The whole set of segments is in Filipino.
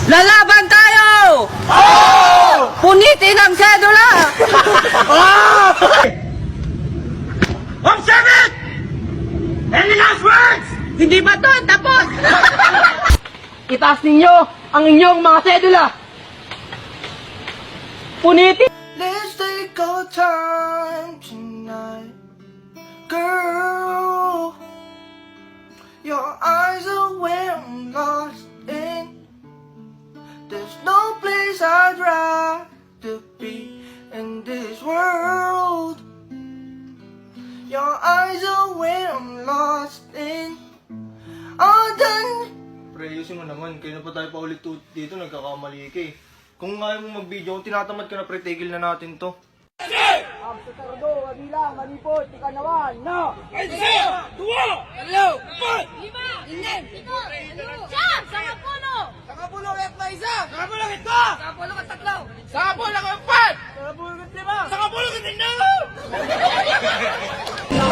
Lalaban tayo! Punitin ang sedula! Observe it! Any last words? Hindi ba to? Tapos! Itaas ninyo ang inyong mga sedula. Punitin! Let's take our time tonight, girl. Your eyes are where I'm lost in. There's no place I'd rather be in this world. Your eyes are where I'm lost in. All done. Pre, ayusin mo naman. Kaya na pa tayo paulit dito, nagkakamali ka eh. Kung ayaw mong mag-video, kung tinatamad ka na pre, tigil na natin to. Ang Sardo, Manila, Manipot, Tikanawan, no!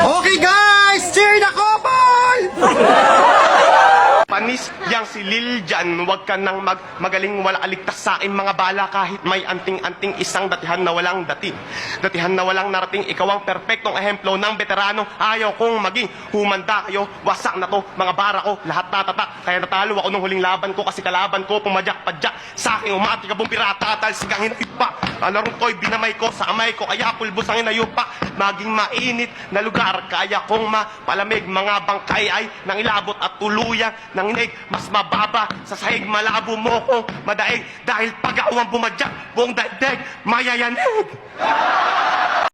Okay guys! Cheer the couple! Panis yang si Lil Jan, huwag ka nang magaling wala aligtas sa akin mga bala kahit may anting-anting isang datihan na walang dating. Datihan na walang narating, ikaw ang perpektong ehemplo ng veterano. Ayaw kong maging humanda kayo, wasak na to, mga bara ko, lahat natatak. Kaya natalo ako nung huling laban ko kasi kalaban ko pumadyak-padyak. Sa akin umati ka bong pirata, talsigang hinipa. Alarong ko'y binamay ko sa amay ko, kaya pulbos ang inayupa. Maging mainit na lugar, kaya kong mapalamig mga bangkay ay nang ilabot at tuluyan ng inig. Mas mababa sa sahig, malabo mo kong madaig. Dahil pag-awang bumadyak, buong daigdig mayayanig.